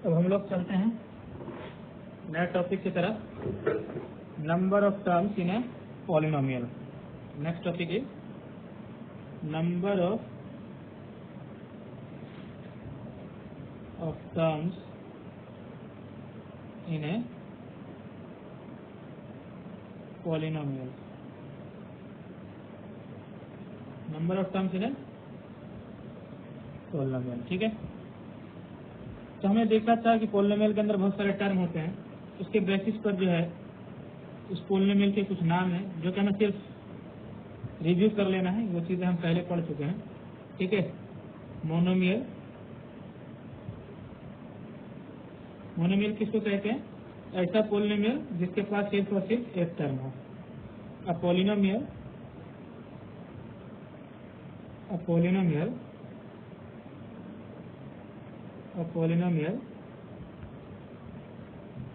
अब हम लोग चलते हैं नए टॉपिक की तरफ, number of terms in a polynomial. Next topic is number of terms in a polynomial. Number of terms in a polynomial, ठीक है। तो हमने देखा था कि पॉलिनोमियल के अंदर बहुत सारे टर्म होते हैं, उसके बेसिस पर जो है उस पॉलिनोमियल के कुछ नाम हैं जो कि हमें सिर्फ रिव्यू कर लेना है, वो चीज़ें हम पहले पढ़ चुके हैं, ठीक है। मोनोमियल, मोनोमियल किसको कहते हैं? ऐसा पॉलिनोमियल जिसके पास सिर्फ और सिर्फ एक टर्म हो। A polynomial, a polynomial, a polynomial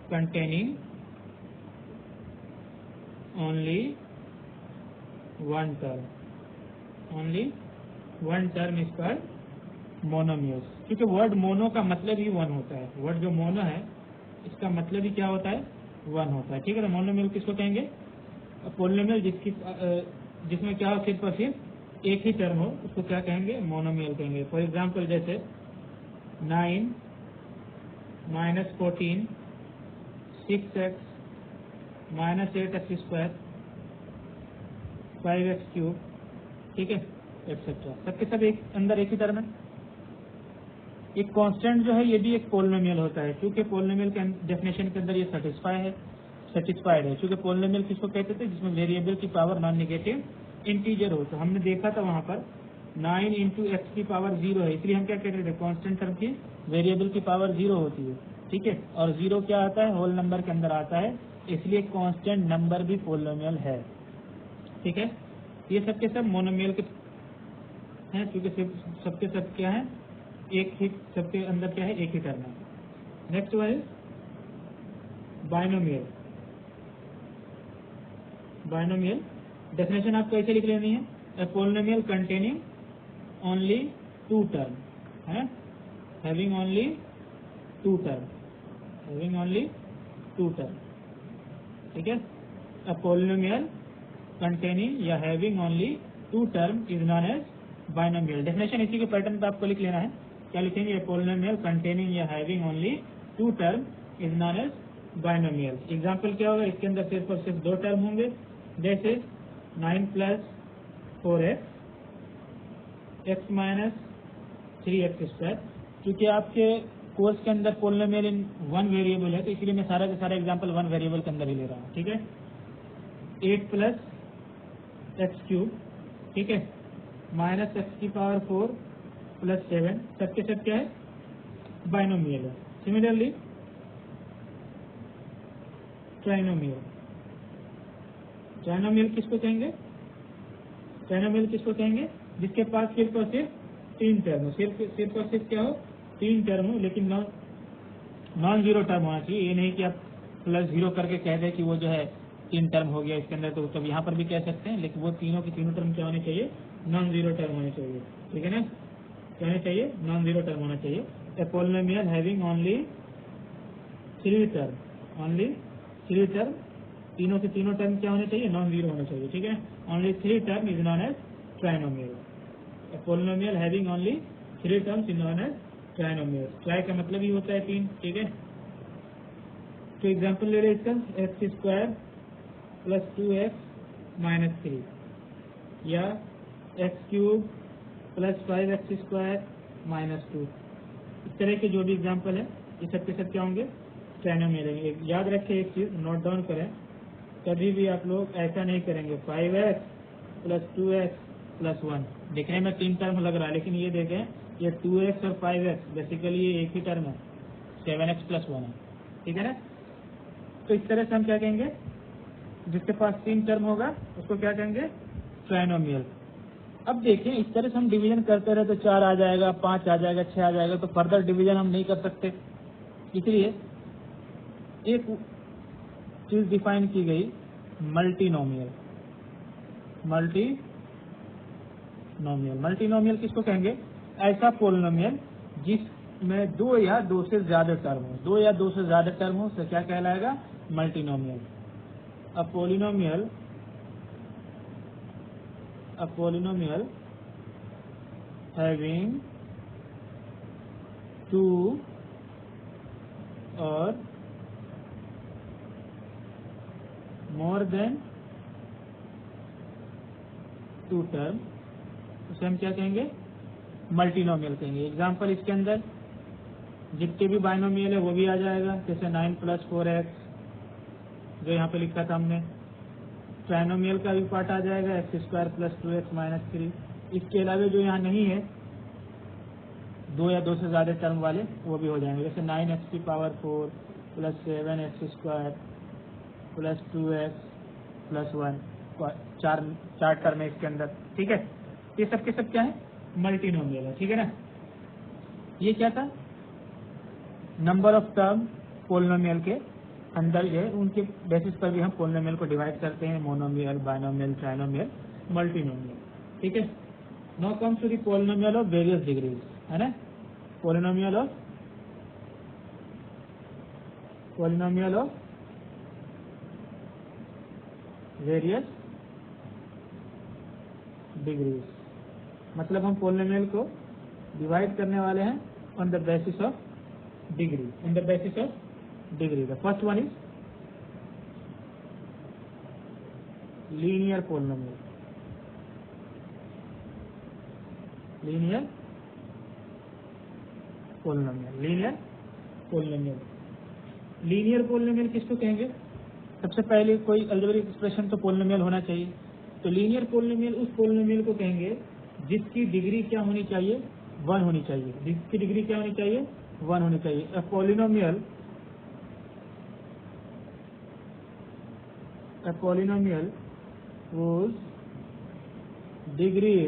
containing only one term, only one term is called monomials। क्योंकि वर्ड मोनो का मतलब ही वन होता है, वर्ड जो मोनो है इसका मतलब ही क्या होता है? वन होता है, ठीक है। तो मोनोमियल किसको कहेंगे? पॉलिनोमियल जिसमें क्या हो, सिर्फ और सिर्फ एक ही टर्म हो, उसको क्या कहेंगे? मोनोमियल कहेंगे। फॉर एग्जाम्पल जैसे 9 - 14 6x - 8x square 5x cube, ठीक है, एक्सेट्रा। सबके सब एक अंदर एक ही टर्म है। एक कांस्टेंट जो है ये भी एक पॉलिनोमियल होता है, क्योंकि पॉलिनोमियल के डेफिनेशन के अंदर ये सेटिस्फाइड है। क्योंकि पॉलिनोमियल किसको कहते थे? जिसमें वेरिएबल की पावर नॉन नेगेटिव इंटीजर हो। तो हमने देखा था वहां पर 9 × x की पावर 0 है, इसलिए हम क्या कहते थे? कांस्टेंट टर्म की वेरिएबल की पावर 0 होती है, ठीक है। और 0 क्या आता है? होल नंबर के अंदर आता है, इसलिए कांस्टेंट नंबर भी पॉलिनोमियल है, ठीक है। ये सबके सब मोनोमियल के हैं, क्योंकि सबके सब क्या है? एक ही, सबके अंदर क्या है? एक ही टर्म है। नेक्स्ट वन है बाइनोमियल। बाइनोमियल डेफिनेशन आपको ऐसे लिख लेनी है, a polynomial containing only two term है, having only two term, having only two term, ठीक है। अ पॉलिनोमियल कंटेनिंग या having only two term is known as binomial. Definition इसी के पैटर्न पे आपको लिख लेना है। क्या लिखेंगे? ए पॉलिनोमियल कंटेनिंग या having only two term is known as binomial. Example क्या होगा? इसके अंदर सिर्फ और सिर्फ दो टर्म होंगे, जैसे 9 + 4x x - 3x स्क्वायर। क्योंकि आपके कोर्स के अंदर पॉलिनोमियल इन वन वेरिएबल है, तो इसलिए मैं सारा का सारा एग्जाम्पल वन वेरिएबल के अंदर ही ले रहा हूँ, ठीक है। 8 + x क्यूब, ठीक है, -x⁴ + 7, सबके सब क्या है? बाइनोमियल है। सिमिलरली ट्राइनोमियल, ट्राइनोमियल किसको कहेंगे? ट्राइनोमियल किसको कहेंगे? जिसके पास सिर्फ और सिर्फ तीन टर्म हो, सिर्फ और सिर्फ क्या हो? तीन टर्म हो, लेकिन नॉन जीरो टर्म होना चाहिए। ये नहीं कि आप +0 करके कह दें कि वो जो है तीन टर्म हो गया इसके अंदर, तो तब यहाँ पर भी कह सकते हैं, लेकिन वो तीनों की तीनों टर्म क्या होने चाहिए? नॉन जीरो टर्म होने चाहिए, ठीक है ना। क्या होना चाहिए? नॉन जीरो टर्म होना चाहिए। ए polynomial having only three term, only three term, तीनों के तीनों टर्म क्या होने चाहिए? नॉन जीरो होने चाहिए, ठीक है। Only three term is known as trinomial. A polynomial having only three terms is known as trinomial. Tri का मतलब ही होता है तीन, ठीक है। तो एग्जाम्पल ले रहे इसका, x² + 2x - 3 या x³ + 5x² - 2। इस तरह के जो भी एग्जाम्पल है ये सब के सब क्या होंगे? ट्राइनोमियल है। याद रखें एक चीज, नोट डाउन करें, कभी भी आप लोग ऐसा नहीं करेंगे 5x + 2x + 1। देखने में तीन टर्म लग रहा है, लेकिन ये देखें ये 2x और 5x बेसिकली ये एक ही टर्म है, 7x + 1 है, ठीक है ना। तो इस तरह से हम क्या कहेंगे? जिसके पास तीन टर्म होगा उसको क्या कहेंगे? ट्राइनोमियल। अब देखें इस तरह से हम डिवीजन करते रहे तो 4 आ जाएगा, 5 आ जाएगा, 6 आ जाएगा, तो फर्दर डिवीजन हम नहीं कर सकते। इसलिए एक चीज डिफाइन की गई, मल्टीनोमियल। मल्टीनोमियल किसको कहेंगे? ऐसा पॉलिनोमियल में दो या दो से ज्यादा टर्म हो, दो या दो से ज्यादा टर्म हो तो क्या कहलाएगा? Multinomial. A polynomial having two और मोर देन टू टर्म, उसे हम क्या कहेंगे? मल्टीनोमियल कहेंगे। एग्जाम्पल इसके अंदर जितने भी बाइनोमियल है वो भी आ जाएगा, जैसे 9 + 4x जो यहाँ पे लिखा था हमने। ट्राइनोमियल का भी पार्ट आ जाएगा, x² + 2x - 3। इसके अलावा जो यहाँ नहीं है, दो या दो से ज्यादा टर्म वाले, वो भी हो जाएंगे, जैसे 9x⁴ + 7x² + 2x + 1। चार टर्म है इसके अंदर, ठीक है। ये सब के सब क्या है? मल्टीनोमियल है, ठीक है ना। ये क्या था? नंबर ऑफ टर्म पोलिनोमियल के अंदर जो है उनके बेसिस पर भी हम पोलिनोमियल को डिवाइड करते हैं, मोनोमियल, बाइनोमियल, ट्राइनोमियल, मल्टीनोमियल, ठीक है। Now comes to the polynomial of various degrees, है ना। पोलिनोमियल ऑफ वेरियस डिग्रीज, मतलब हम पोलिनोमियल को डिवाइड करने वाले हैं on the basis of degree, the first one is linear polynomial. Linear polynomial किसको कहेंगे? सबसे पहले कोई अलजेब्रिक एक्सप्रेशन तो पोलिनोमियल होना चाहिए। तो लीनियर पोलिनोमियल उस पोलिनोमियल को कहेंगे जिसकी डिग्री क्या होनी चाहिए? 1 होनी चाहिए। जिसकी डिग्री क्या होनी चाहिए? 1 होनी चाहिए। A polynomial whose degree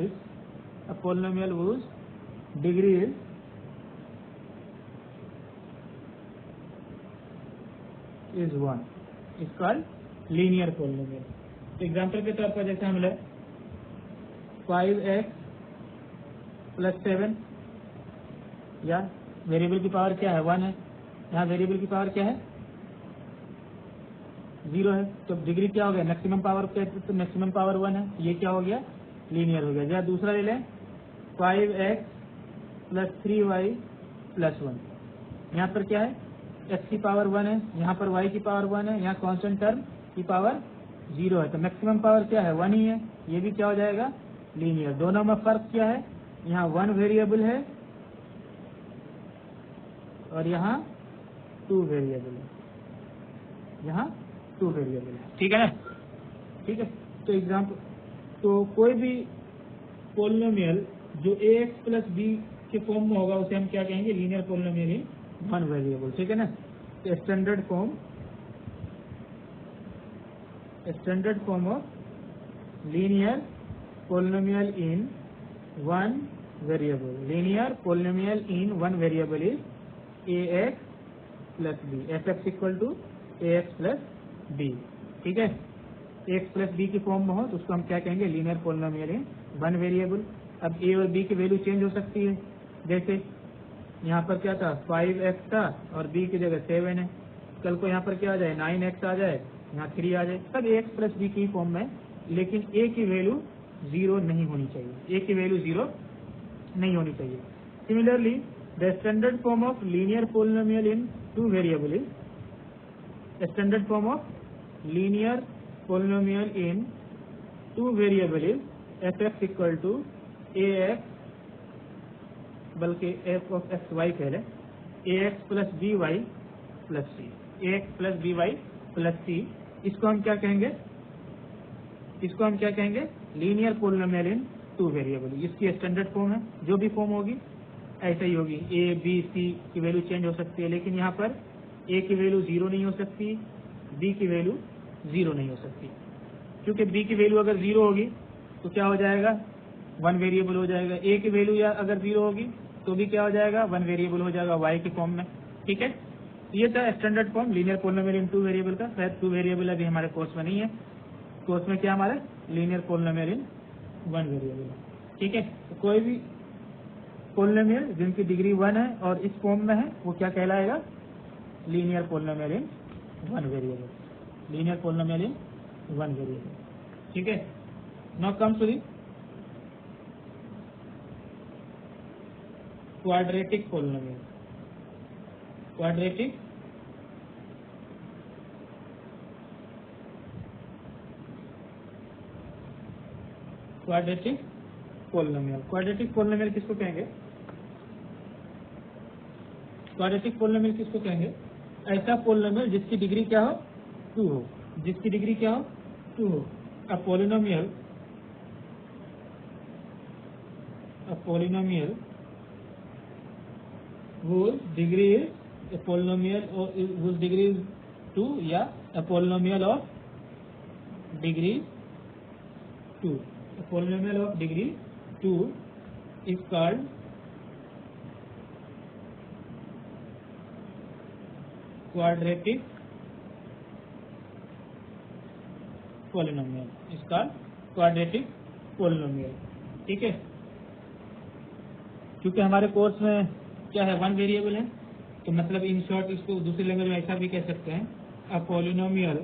is 1 is called linear polynomial. Example के तौर पर जैसे हम ले 5x + 7, या वेरिएबल की पावर क्या है? 1 है। यहाँ वेरिएबल की पावर क्या है? 0 है। तो डिग्री क्या हो गया? मैक्सिमम पावर क्या है? तो मैक्सिमम पावर 1 है। ये क्या हो गया? लीनियर हो गया। या दूसरा ले लें 5x + 3y + 1। यहाँ पर क्या है? x की पावर 1 है, यहाँ पर y की पावर 1 है, यहाँ कांस्टेंट टर्म की पावर 0 है। तो मैक्सिमम पावर क्या है? 1 ही है। ये भी क्या हो जाएगा? लीनियर। दोनों में फर्क क्या है? यहाँ 1 वेरिएबल है और यहाँ 2 वेरिएबल है, ठीक है ना। ठीक है। तो एग्जाम्पल, तो कोई भी पोलिनोमियल जो ax + b के फॉर्म में होगा उसे हम क्या कहेंगे? लीनियर पोलिनोमियल इन 1 वेरिएबल, ठीक है ना। तो standard form of linear polynomial in 1 variable is ax + b, fx = ax + b, ठीक है। ax + b की फॉर्म में हो तो उसको हम क्या कहेंगे? लीनियर पोलिनोमियल इन 1 वेरिएबल। अब a और b की वैल्यू चेंज हो सकती है। जैसे यहाँ पर क्या था? 5x था और b की जगह 7 है। कल को यहाँ पर क्या आ जाए? 9x आ जाए, यहाँ 3 आ जाए। सब ax + b की फॉर्म में, लेकिन a की वैल्यू 0 नहीं होनी चाहिए। Similarly the standard form of linear polynomial in 2 variable is fx = ax, बल्कि f of x y कह लें, ax + by + c। इसको हम क्या कहेंगे? लीनियर पोलिनोमियल इन 2 वेरिएबल। इसकी स्टैंडर्ड फॉर्म है। जो भी फॉर्म होगी ऐसे ही होगी। a b c की वैल्यू चेंज हो सकती है, लेकिन यहाँ पर a की वैल्यू 0 नहीं हो सकती, b की वैल्यू 0 नहीं हो सकती, क्योंकि b की वैल्यू अगर 0 होगी तो क्या हो जाएगा? 1 वेरिएबल हो जाएगा। a की वैल्यू या अगर 0 होगी तो भी क्या हो जाएगा? 1 वेरिएबल हो जाएगा y की फॉर्म में, ठीक है। ये था स्टैंडर्ड फॉर्म लीनियर पोलिनोमियल इन 2 वेरिएबल का। शायद 2 वेरिएबल अभी हमारे कोर्स में नहीं है। कोर्स में क्या हमारा? लीनियर पोलिनोमियल इन 1 वेरिएबल, ठीक है। तो कोई भी पोलिनोमियल जिनकी डिग्री 1 है और इस फॉर्म में है वो क्या कहलाएगा? Linear polynomial in one variable. Linear polynomial in one variable. ठीक है। Now comes to the quadratic polynomial. Quadratic polynomial. Quadratic polynomial किसको कहेंगे? क्वाड्रेटिक पोलिनोमियल किसको कहेंगे? ऐसा पोलिनोमियल जिसकी डिग्री क्या हो? 2 हो। जिसकी डिग्री क्या हो? 2 हो। अ polynomial whose degree is a polynomial or whose degree is 2 या a polynomial of degree 2. A polynomial of degree 2 is called quadratic polynomial. Is called quadratic polynomial. ठीक है। क्योंकि हमारे कोर्स में क्या है? वन वेरिएबल है, तो मतलब इन शॉर्ट इसको दूसरी लैंग्वेज में ऐसा भी कह सकते हैं, a polynomial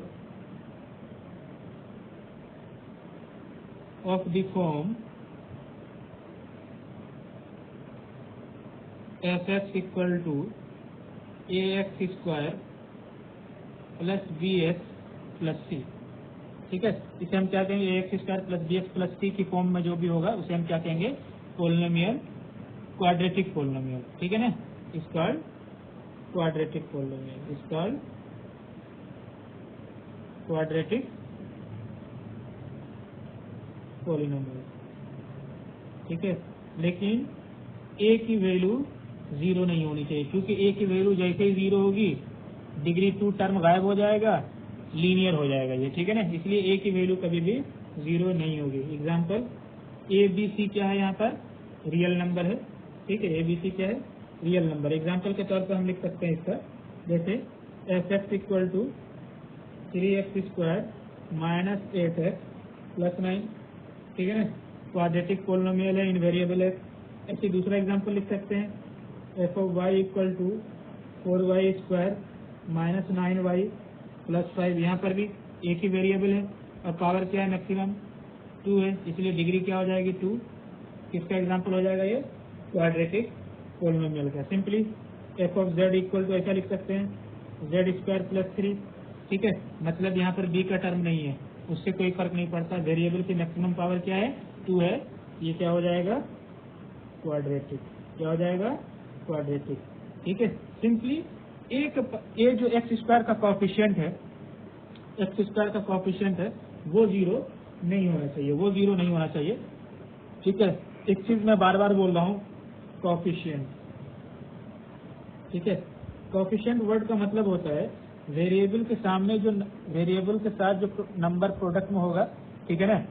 of the form f(x) equal to ax square plus bx plus c। ठीक है। इसे हम क्या कहेंगे? ax square plus bx plus c की फॉर्म में जो भी होगा उसे हम क्या कहेंगे? Polynomial, quadratic polynomial. ठीक है ना? Is called quadratic polynomial. Is called quadratic polynomial. ठीक है। लेकिन a की वैल्यू 0 नहीं होनी चाहिए, क्योंकि a की वैल्यू जैसे ही 0 होगी डिग्री 2 टर्म गायब हो जाएगा, लीनियर हो जाएगा ये। ठीक है ना? इसलिए a की वैल्यू कभी भी 0 नहीं होगी। एग्जाम्पल a b c क्या है? यहाँ पर रियल नंबर है। ठीक है। a b c क्या है? Real number. एग्जाम्पल के तौर पर हम लिख सकते हैं इसका, जैसे f(x) equal to 3x square minus 8x plus 9। ठीक है ना? क्वाड्रेटिक पोलिनोमियल है, इनवेरिएबल है। ऐसे दूसरा एग्जाम्पल लिख सकते हैं, f(y) equal to 4y square minus 9y plus 5। यहाँ पर भी एक ही वेरिएबल है और पावर क्या है? मैक्सिमम 2 है, इसलिए डिग्री क्या हो जाएगी? 2। किसका एग्जाम्पल हो जाएगा ये? क्वाड्रेटिक पोलिनोमियल का। सिंपली f(z) इक्वल टू ऐसा लिख सकते हैं, z स्क्वायर प्लस 3। ठीक है। मतलब यहाँ पर b का टर्म नहीं है, उससे कोई फर्क नहीं पड़ता। वेरिएबल की मैक्सिमम पावर क्या है? 2 है। ये क्या हो जाएगा? क्वाड्रेटिक। क्या हो जाएगा? क्वाड्रेटिक। ठीक है। सिंपली ए जो एक्स स्क्वायर का कॉफिशिएंट है, एक्स स्क्वायर का कॉफिशिएंट है, वो 0 नहीं होना चाहिए। वो 0 नहीं होना चाहिए। ठीक है। एक चीज मैं बार बार बोल रहा हूँ, कॉफिशिएंट। ठीक है। कॉफिशिएंट वर्ड का मतलब होता है वेरिएबल के सामने जो वेरिएबल के साथ जो नंबर प्रोडक्ट में होगा। ठीक है ना?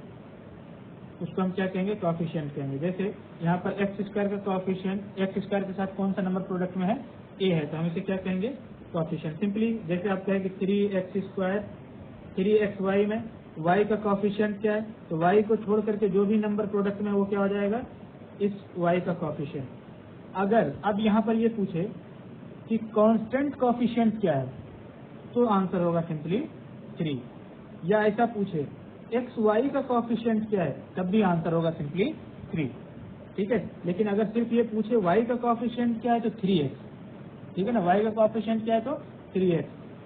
उसको हम क्या कहेंगे? कॉफिशिएंट कहेंगे। जैसे यहाँ पर एक्स स्क्वायर का कॉफिशिएंट, एक्स स्क्वायर के साथ कौन सा नंबर प्रोडक्ट में है? ए है, तो हम इसे क्या कहेंगे? कॉफिशिएंट। सिंपली जैसे आप कहेंगे 3x स्क्वायर 3xy में y का कॉफिशिएंट क्या है? तो y को छोड़ करके जो भी नंबर प्रोडक्ट में वो क्या हो जाएगा? इस y का कॉफिशिएंट। अगर अब यहाँ पर ये पूछे कि कांस्टेंट कॉफिशिएंट क्या है, तो आंसर होगा सिंपली 3। या ऐसा पूछे एक्स वाई का कॉफिशिएंट क्या है, तब भी आंसर होगा सिंपली 3। ठीक है। लेकिन अगर सिर्फ ये पूछे वाई का कॉफिशिएंट क्या है, तो 3x। ठीक है ना? वाई का कॉफिशिएंट क्या है? तो 3x।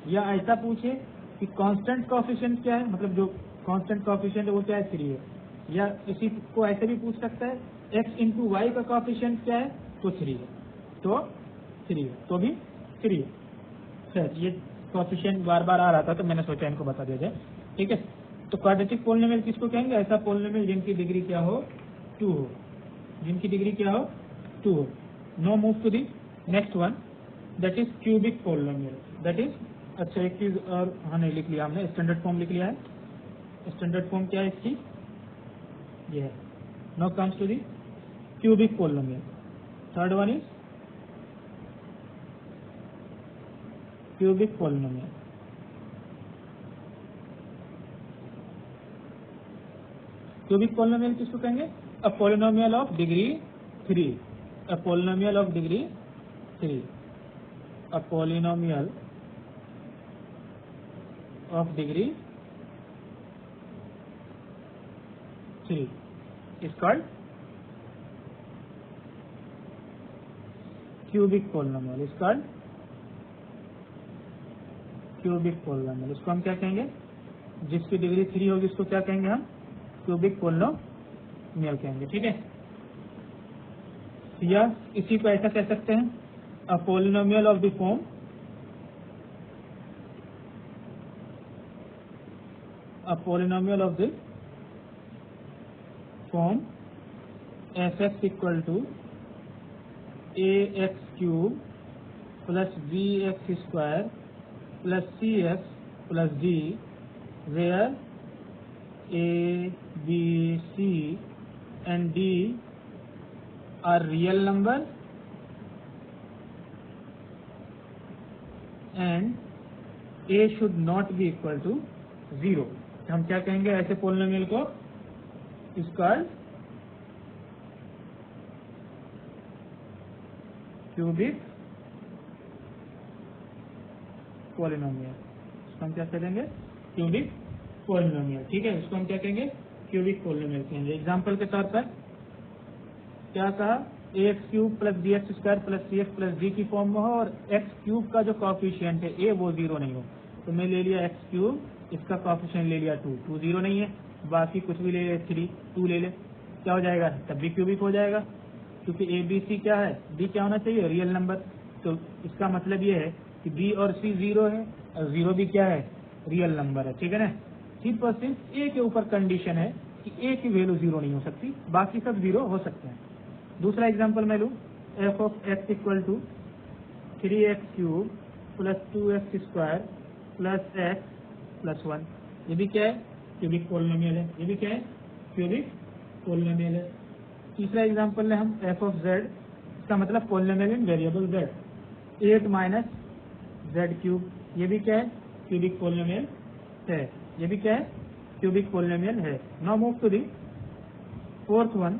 या ऐसा पूछे कि कांस्टेंट कॉफिशिएंट क्या है, मतलब जो कांस्टेंट कॉफिशिएंट है वो क्या है? 3 है। या इसी को ऐसे भी पूछ सकता है, x इंटू वाई का कॉफिशिएंट क्या है? तो 3 है। तो 3 है, तो भी 3 है। सर ये कॉफिशिएंट बार बार आ रहा था, तो मैंने सोचा इनको बता दिया जाए। ठीक है। तो क्वाड्रेटिक पोलिनोमियल किसको कहेंगे? ऐसा पोलिनोमियल जिनकी डिग्री क्या हो? 2 हो। जिनकी डिग्री क्या हो? 2 हो। No move to the next one, that is cubic polynomial. That is, अच्छा एक चीज और हाँ नहीं लिख लिया हमने, स्टैंडर्ड फॉर्म लिख लिया है। स्टैंडर्ड फॉर्म क्या है इसकी? ये है। Now comes to the cubic polynomial. Third one is cubic polynomial. Cubic polynomial किसको कहेंगे? A polynomial of degree 3। a polynomial of degree 3, a polynomial of degree 3 is called cubic polynomial, is called cubic polynomial। इसको हम क्या कहेंगे, जिसकी degree 3 होगी इसको क्या कहेंगे हम, क्यूबिक पोलिनोमियल कहेंगे। ठीक है, या इसी को ऐसा कह सकते हैं, a polynomial of the form F x equal to A X cube plus B X square plus C X plus D, where A, B, C and D are real number and A should not be equal to 0। हम क्या कहेंगे ऐसे polynomial को, is called cubic polynomial. इसको हम क्या कहेंगे, cubic polynomial. ठीक है, इसको हम क्या कहेंगे, क्यूबिक पोलिनोमियल कहेंगे। एग्जांपल के तौर पर क्या कहा, A X cube plus B X square plus C X plus D की फॉर्म में हो और एक्स क्यूब का जो कॉफिशिएंट है ए वो 0 नहीं हो, तो मैं ले लिया एक्स क्यूब, इसका कॉफिशिएंट ले लिया 2, 2 0 नहीं है, बाकी कुछ भी ले ले 3, 2 ले ले, क्या हो जाएगा, तब भी क्यूबिक हो जाएगा, क्योंकि ए बी सी क्या है, बी क्या होना चाहिए, रियल नंबर। तो इसका मतलब ये है कि बी और सी 0 है और 0 भी क्या है, रियल नंबर है। ठीक है ना, सिर्फ और सिर्फ ए के ऊपर कंडीशन है कि ए की वैल्यू 0 नहीं हो सकती, बाकी सब 0 हो सकते हैं। दूसरा एग्जांपल मैं लूँ, f of x equal to 3x cube plus 2x square plus x plus 1, ये भी क्या है, क्यूबिक पोलिनोमियल है। ये भी क्या है, क्यूबिक पोलिनोमियल है। तीसरा एग्जांपल है हम एफ ऑफ जेड, इसका मतलब पोलिनोमियल इन variable Z, 8 minus Z cube, ये भी क्या है, क्यूबिक पोलिनोमियल है। ये भी क्या है, क्यूबिक पोलिनोमियल है। Now move to the fourth one,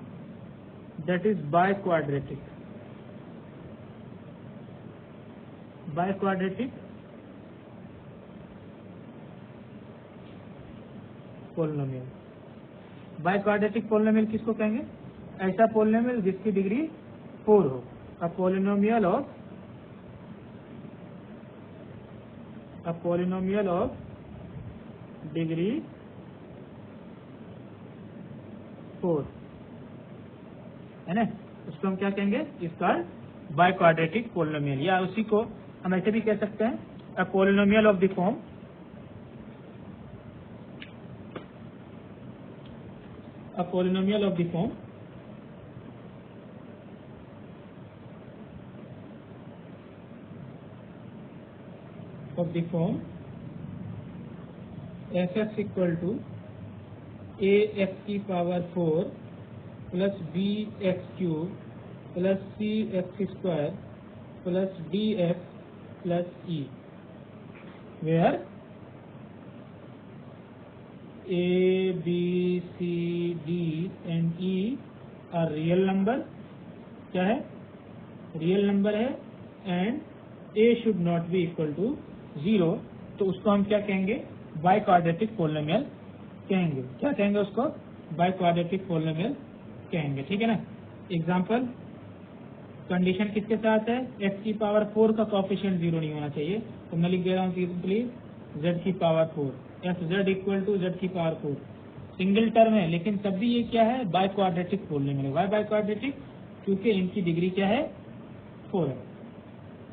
that is biquadratic. Biquadratic polynomial. Biquadratic polynomial किसको कहेंगे, ऐसा पोलिनोमियल जिसकी डिग्री 4 हो, अ पोलिनोमियल ऑफ डिग्री 4 है ना, उसको हम क्या कहेंगे, इसका बाय क्वाड्रेटिक पोलिनोमियल। या उसी को हम ऐसे भी कह सकते हैं, a polynomial of the form F x equal to A X की power 4 plus B X cube plus C X square plus D X plus E, where A B C D and E are real number, क्या है, real number है, and A should not be equal to 0, तो उसको हम क्या कहेंगे, by quadratic polynomial कहेंगे। क्या कहेंगे उसको, बाय क्वाड्रेटिक पोलिनोमियल कहेंगे। ठीक है ना। एग्जांपल, कंडीशन किसके साथ है, x की पावर 4 का कॉफिशिएंट 0 नहीं होना चाहिए, तो मैं लिख दे रहा हूँ सिंपली z की power 4, f z equal to z की पावर 4। सिंगल टर्म है लेकिन तब भी ये क्या है, biquadratic polynomial. Why biquadratic, क्योंकि इनकी डिग्री क्या है, 4 है,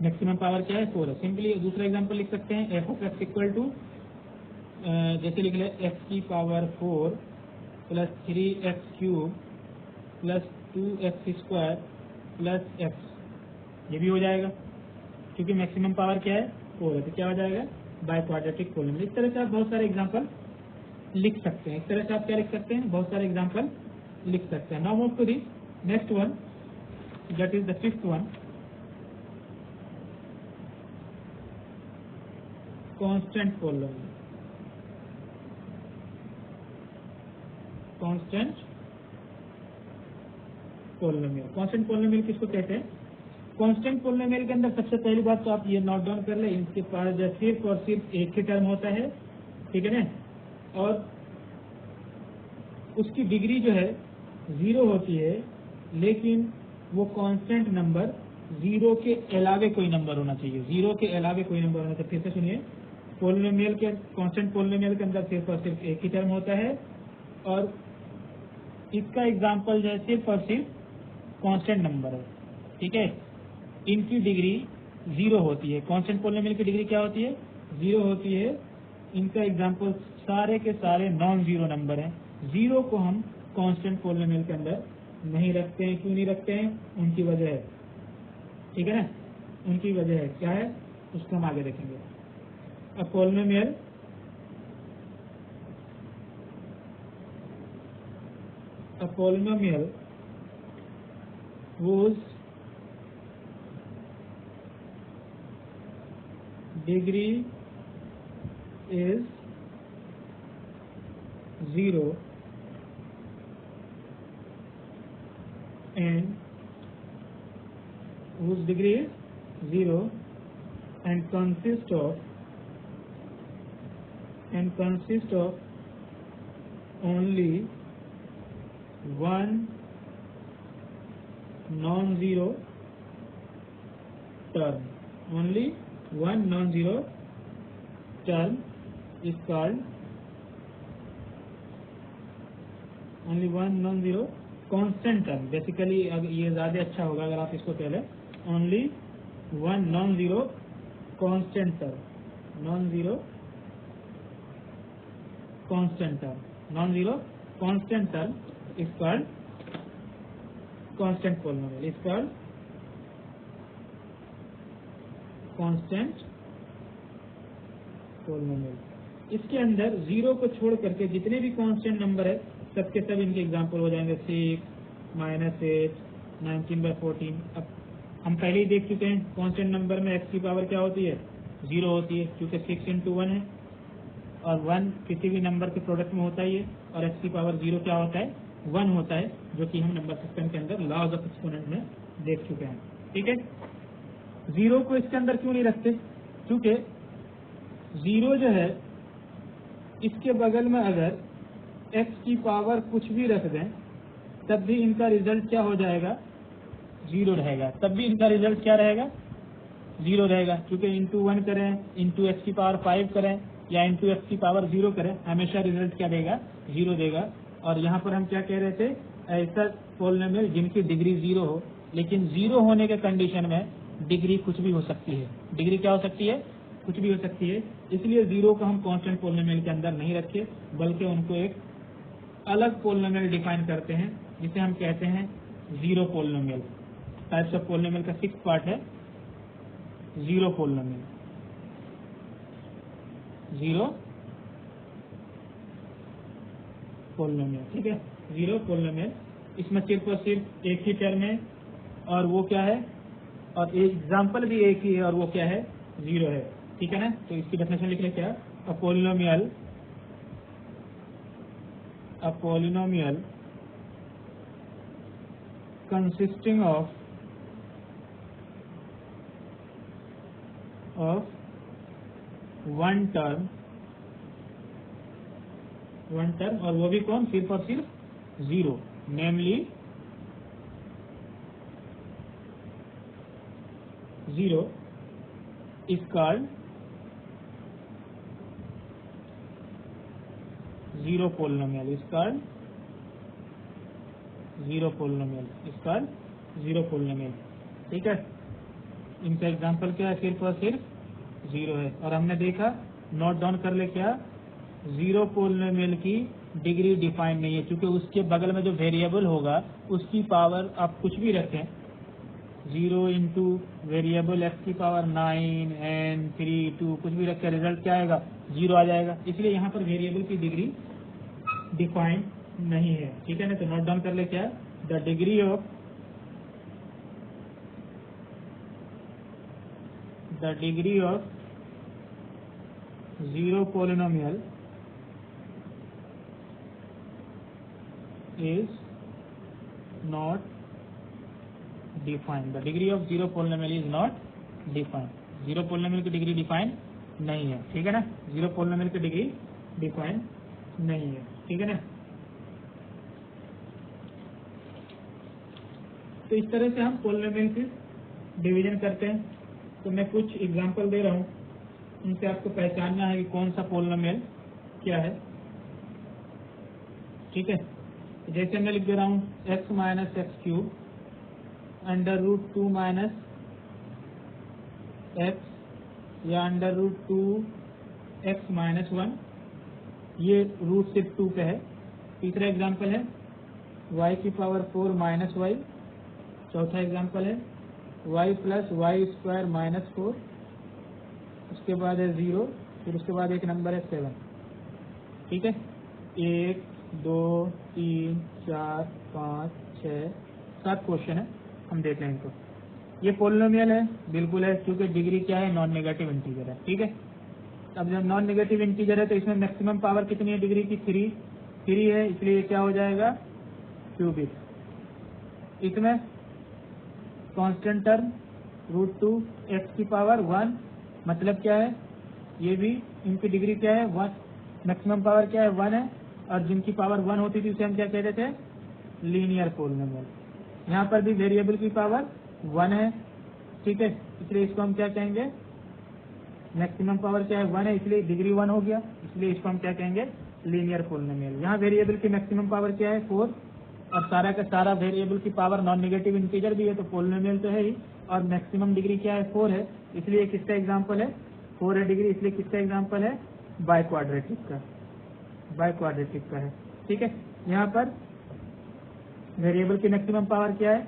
मैक्सिमम पावर क्या है, 4 है। सिंपली दूसरा एग्जांपल लिख सकते हैं, f of x equal to, जैसे लिख ले एक्स की power 4 plus 3x cube plus 2x square plus x, ये भी हो जाएगा क्योंकि मैक्सिमम पावर क्या है, 4 है, तो क्या हो जाएगा, बाय क्वाड्रेटिक पोलिनोमियल। इस तरह से आप बहुत सारे एग्जांपल लिख सकते हैं। इस तरह से आप क्या लिख सकते हैं, बहुत सारे एग्जांपल लिख सकते हैं। Now move to the next one, that is the fifth one, constant polynomial. Constant polynomial. Constant polynomial किसको कहते हैं? कांस्टेंट पोलिनोमियल के अंदर सबसे पहली बात तो आप ये नोट डाउन कर ले, इसके पास सिर्फ और सिर्फ एक ही टर्म होता है, ठीक है ना, और उसकी डिग्री जो है 0 होती है, लेकिन वो कांस्टेंट नंबर 0 के अलावे कोई नंबर होना चाहिए, 0 के अलावे कोई नंबर होना चाहिए। फिर से सुनिए, पोलिनोमियल के कांस्टेंट पोलिनोमियल के अंदर सिर्फ और सिर्फ एक ही टर्म होता है, और इसका एग्जांपल जो है सिर्फ और सिर्फ कांस्टेंट नंबर है, ठीक है। इनकी डिग्री 0 होती है। कांस्टेंट पोलिनोमियल की डिग्री क्या होती है? 0 होती है। इनका एग्जांपल सारे के सारे नॉन जीरो नंबर हैं। 0 को हम कांस्टेंट पोलिनोमियल के अंदर नहीं रखते हैं। क्यों नहीं रखते हैं? उनकी वजह है, ठीक है ना, उनकी वजह है। क्या है उसको हम आगे देखेंगे। अब polynomial whose degree is 0 and whose degree is 0 and consists of only one non-zero term. Only one non-zero term is called only one non-zero constant term. Basically ये ज्यादा अच्छा होगा अगर आप इसको कह लें only one non-zero constant term. Non-zero constant term. Non-zero constant term is called constant polynomial. Is called constant polynomial. इसके अंदर 0 को छोड़ करके जितने भी कांस्टेंट नंबर है सबके सब इनके एग्जांपल हो जाएंगे। 6, -8, 19/14। अब हम पहले ही देख चुके हैं कांस्टेंट नंबर में x की पावर क्या होती है? 0 होती है, क्योंकि 6 × 1 है और 1 किसी भी नंबर के प्रोडक्ट में होता ही है, और x की पावर 0 क्या होता है? 1 होता है, जो कि हम नंबर सिस्टम के अंदर लॉज ऑफ एक्सपोनेंट में देख चुके हैं, ठीक है। 0 को इसके अंदर क्यों नहीं रखते? क्योंकि 0 जो है इसके बगल में अगर x की पावर कुछ भी रख दें तब भी इनका रिजल्ट क्या हो जाएगा? 0 रहेगा। तब भी इनका रिजल्ट क्या रहेगा? 0 रहेगा, क्योंकि इंटू 1 करें, इंटू x की पावर 5 करें या इंटू x की पावर 0 करें, हमेशा रिजल्ट क्या देगा? 0 देगा। और यहाँ पर हम क्या कह रहे थे? ऐसा पोलिनोमियल जिनकी डिग्री 0 हो, लेकिन 0 होने के कंडीशन में डिग्री कुछ भी हो सकती है। डिग्री क्या हो सकती है? कुछ भी हो सकती है। इसलिए 0 को हम कांस्टेंट पोलिनोमियल के अंदर नहीं रखे, बल्कि उनको एक अलग पोलिनोमियल डिफाइन करते हैं, जिसे हम कहते हैं zero polynomial. Types of polynomial का 6th पार्ट है जीरो पोलिनोमियल। जीरो पोलिनोमियल, ठीक है, जीरो पोलिनोमियल। इसमें सिर्फ और सिर्फ एक ही टर्म है, और वो क्या है? और एग्जाम्पल भी एक ही है, और वो क्या है? 0 है, ठीक है ना। तो इसकी डेफिनेशन लिख ले क्या? अ polynomial consisting of one term, और वो भी कौन? सिर्फ और सिर्फ 0, नेमली 0 is called zero polynomial. Is called zero polynomial. Is called zero polynomial, ठीक है। इनका एग्जांपल क्या है? सिर्फ और सिर्फ 0 है। और हमने देखा, नोट डाउन कर ले क्या? जीरो पोलिनोमियल की डिग्री डिफाइन नहीं है, क्योंकि उसके बगल में जो वेरिएबल होगा उसकी पावर आप कुछ भी रखें, 0 इंटू वेरिएबल x की पावर 9 n 3 2 कुछ भी रखें, रिजल्ट क्या आएगा? 0 आ जाएगा। इसलिए यहाँ पर वेरिएबल की डिग्री डिफाइन नहीं है, ठीक है ना। तो नोट डाउन कर ले क्या? The degree of zero polynomial is not defined, the degree of zero polynomial is not defined, zero polynomial की डिग्री डिफाइंड नहीं है, ठीक है ना, जीरो पोलिनोमियल की डिग्री डिफाइंड नहीं है, ठीक है ना। तो इस तरह से हम पोलिनोमियल की डिवीजन करते हैं। तो मैं कुछ एग्जांपल दे रहा हूँ, उनसे आपको पहचानना है कि कौन सा पोलिनोमियल क्या है, ठीक है। जैसे मैं लिख दे रहा हूँ x minus x cube under root 2 minus x या अंडर रूट 2 एक्स माइनस 1, ये रूट सिर्फ 2 पे है। तीसरा एग्जांपल है y की पावर 4 माइनस वाई। चौथा एग्जांपल है y plus y square minus 4। उसके बाद है 0, फिर उसके बाद एक नंबर है 7, ठीक है। 1 2 3 4 5 6 7 क्वेश्चन है, हम देख लें इनको। ये पोलिनोमियल है, बिल्कुल है, क्योंकि डिग्री क्या है, नॉन नेगेटिव इंटीजर है, ठीक है। अब जब नॉन नेगेटिव इंटीजर है तो इसमें मैक्सिमम पावर कितनी है डिग्री की, 3 है, इसलिए क्या हो जाएगा क्यूबिक। इसमें कांस्टेंट टर्म रूट 2 एक्स की पावर 1, मतलब क्या है, ये भी इनकी डिग्री क्या है 1, मैक्सिमम पावर क्या है 1 है, और जिनकी पावर 1 होती थी उसे हम क्या कहते थे, लीनियर पोलिनोमियल। यहाँ पर भी वेरिएबल की पावर 1 है, ठीक है, इसलिए इसको हम क्या कहेंगे, मैक्सिमम पावर क्या है 1 है, इसलिए डिग्री 1 हो गया, इसलिए इसको हम क्या कहेंगे, लीनियर पोलिनोमियल। यहाँ वेरिएबल की मैक्सिमम पावर क्या है 4, और सारा का सारा वेरिएबल की पावर नॉन नेगेटिव इंटीजर भी है, तो पोलिनोमियल तो है ही, और मैक्सिमम डिग्री क्या है 4 है, इसलिए किसका एग्जाम्पल है 4 है डिग्री, इसलिए किसका एग्जाम्पल है बाय क्वाड्रेटिक का, बाय क्वाड्रेटिक का है, ठीक है। यहाँ पर वेरिएबल की मैक्सिमम पावर क्या है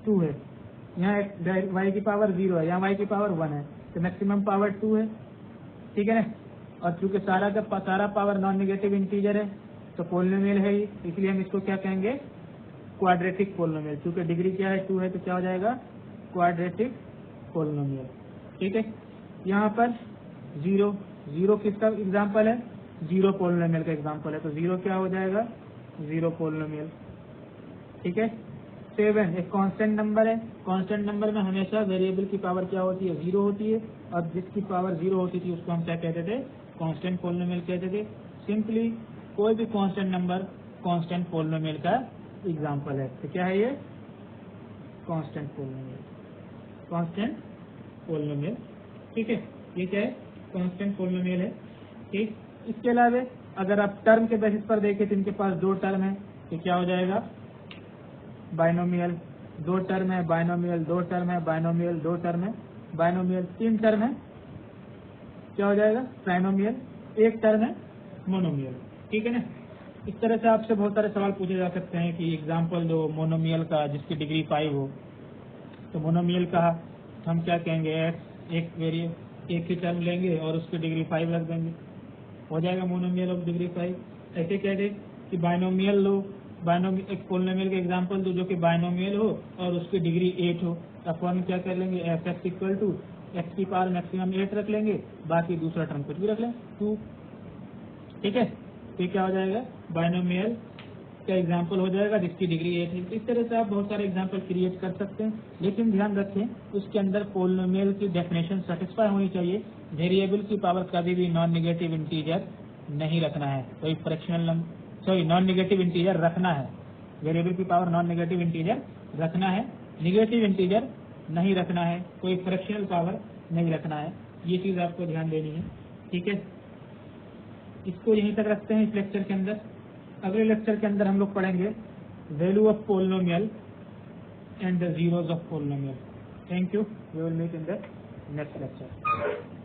2 है, यहाँ y की पावर 0 है, यहाँ y की पावर 1 है, तो मैक्सिमम पावर 2 है, ठीक है ना। और चूंकि सारा पावर नॉन नेगेटिव इंटीजर है तो पोलिनोमियल है ही, इसलिए हम इसको क्या कहेंगे, क्वाड्रेटिक पोलिनोमियल। चूंकि डिग्री क्या है 2 है तो क्या हो जाएगा क्वाड्रेटिक पोलिनोमियल, ठीक है। यहाँ पर 0 किसका एग्जाम्पल है, जीरो पोलिनोमियल का एग्जाम्पल है, तो 0 क्या हो जाएगा, जीरो पोलिनोमियल, ठीक है। 7 एक कांस्टेंट नंबर है, कांस्टेंट नंबर में हमेशा वेरिएबल की पावर क्या होती है 0 होती है, और जिसकी पावर 0 होती थी उसको हम क्या कहते थे, कांस्टेंट पोलिनोमियल कहते थे। सिंपली कोई भी कांस्टेंट नंबर कांस्टेंट पोलिनोमियल का एग्जाम्पल है, तो क्या है ये कांस्टेंट पोलिनोमियल, कांस्टेंट पोलिनोमियल, ठीक है। ये क्या है, कांस्टेंट पोलिनोमियल है, ठीक। इसके अलावा अगर आप टर्म के बेसिस पर देखें तो इनके पास 2 टर्म है, तो क्या हो जाएगा बाइनोमियल, 2 टर्म है, बाइनोमियल 2 टर्म है, बाइनोमियल 2 टर्म है, बाइनोमियल 3 टर्म है, क्या हो जाएगा ट्राइनोमियल, 1 टर्म है मोनोमियल, ठीक है ना। इस तरह से आपसे बहुत सारे सवाल पूछे जा सकते हैं कि एग्जाम्पल दो मोनोमियल का जिसकी डिग्री 5 हो, तो मोनोमियल का हम क्या कहेंगे, एक ही टर्म लेंगे और उसकी डिग्री 5 रख देंगे, हो जाएगा मोनोमियल ऑफ डिग्री 5। ऐसे कह दे कि बाइनोमियल लो, एक पोलिनोमियल का एग्जांपल दो जो कि बाइनोमियल हो और उसकी डिग्री 8 हो, अपन क्या कर लेंगे, f x equal to x की पावर मैक्सिमम 8 रख लेंगे, बाकी दूसरा टर्म कुछ भी रख लें 2, ठीक है। तो क्या हो जाएगा बाइनोमियल का एग्जांपल हो जाएगा जिसकी डिग्री 8 है। इस तरह से आप बहुत सारे एग्जांपल क्रिएट कर सकते हैं, लेकिन ध्यान रखें उसके अंदर पोलिनोमियल की डेफिनेशन सेटिस्फाई होनी चाहिए। वेरिएबल की पावर कभी भी नॉन नेगेटिव इंटीजर नहीं रखना है, कोई फ्रैक्शनल नॉन नेगेटिव इंटीजर रखना है, वेरिएबल की पावर नॉन नेगेटिव इंटीजर रखना है, नेगेटिव इंटीजर नहीं रखना है, कोई फ्रैक्शनल पावर नहीं रखना है, ये चीज आपको ध्यान देनी है, ठीक है। इसको यहीं तक रखते हैं इस लेक्चर के अंदर। अगले लेक्चर के अंदर हम लोग पढ़ेंगे value of polynomial and the zeros of polynomial. Thank you, we will meet in the next lecture.